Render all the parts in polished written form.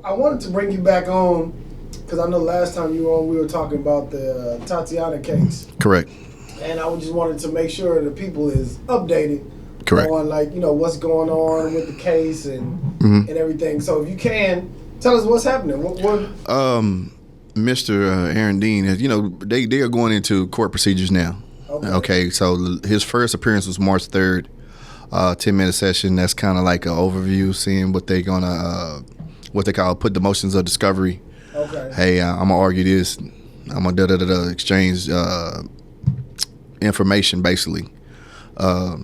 I wanted to bring you back on because I know last time you were on, we were talking about the Tatiana case. Correct. And I just wanted to make sure the people is updated. Correct. On what's going on with the case and everything. So if you can tell us what's happening. Mr. Aaron Dean has, they are going into court procedures now. Okay. So his first appearance was March 3rd, 10-minute session. That's kind of like an overview, seeing what they're gonna what they call put the motions of discovery. Okay. Hey, I'm gonna argue this. I'm gonna exchange information basically. But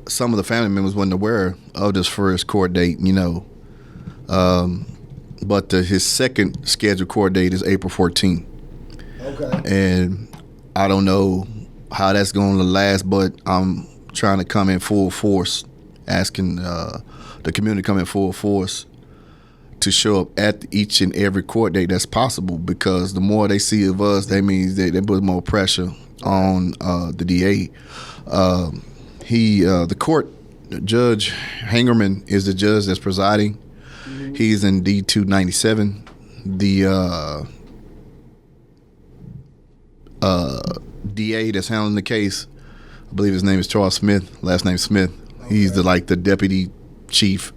some of the family members wasn't aware of this first court date, But his second scheduled court date is April 14th. Okay. And I don't know how that's going to last, but I'm trying to come in full force, asking the community to come in full force to show up at each and every court date that's possible, because the more they see of us, that means they put more pressure on the DA. The court, Judge Hangerman is the judge that's presiding. Mm-hmm. He's in D-297. The DA that's handling the case, I believe his name is Charles Smith, last name Smith. Okay. He's the deputy chief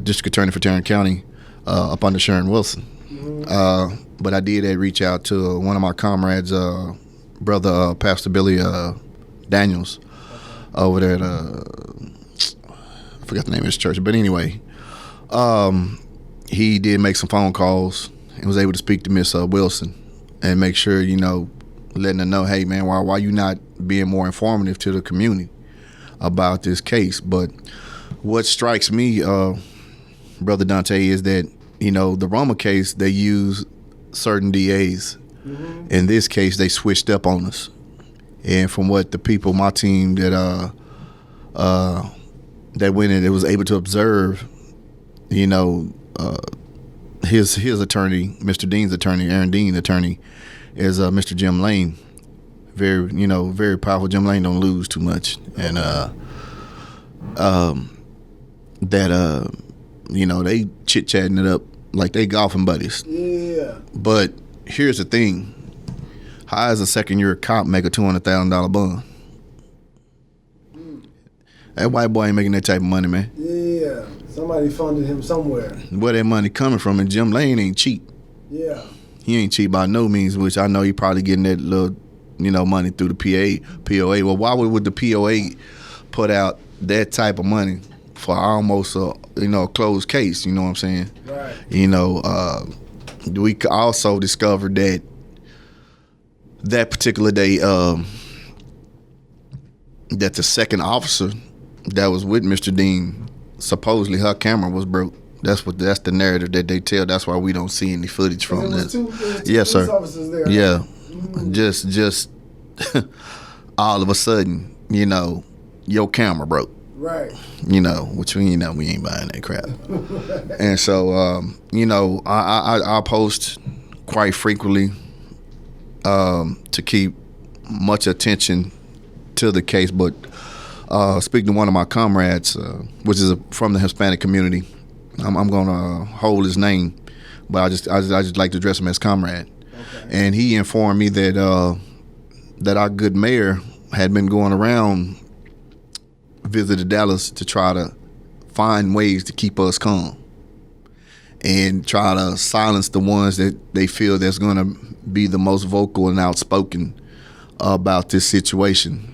district attorney for Tarrant County up under Sharon Wilson. Mm-hmm. But I did reach out to one of my comrades, brother Pastor Billy Daniels, over there at I forgot the name of his church, but anyway, he did make some phone calls and was able to speak to Miss Wilson and make sure, letting her know, hey man, why you not being more informative to the community about this case? But what strikes me, Brother Dante, is that the Roma case, they use certain DAs. Mm-hmm. In this case, they switched up on us. And from what the people, my team that went in, it was able to observe, his attorney, Mr. Dean's attorney, Aaron Dean's attorney, is Mr. Jim Lane. Very, very powerful. Jim Lane don't lose too much, and they chit chatting it up like they golfing buddies. Yeah. But here's the thing. How does a second-year cop make a $200,000 bond? That white boy ain't making that type of money, man. Yeah. Somebody funded him somewhere. Where that money coming from? And Jim Lane ain't cheap. Yeah. He ain't cheap by no means, which I know he probably getting that little, money through the POA. Well, why would the POA put out that type of money for almost a closed case? You know what I'm saying? Right. We also discovered that particular day that the second officer that was with Mr. Dean, supposedly her camera was broke. That's the narrative that they tell. That's why we don't see any footage from this. Yes, sir. Officers there. Yeah. Mm-hmm. Just all of a sudden, your camera broke. Right. Which we ain't buying that crap. And so, I post quite frequently to keep much attention to the case. But speaking to one of my comrades, which is from the Hispanic community, I'm gonna hold his name, but I just like to address him as comrade. Okay. And he informed me that that our good mayor had been going around, visited Dallas to try to find ways to keep us calm and try to silence the ones that they feel that's going to be the most vocal and outspoken about this situation.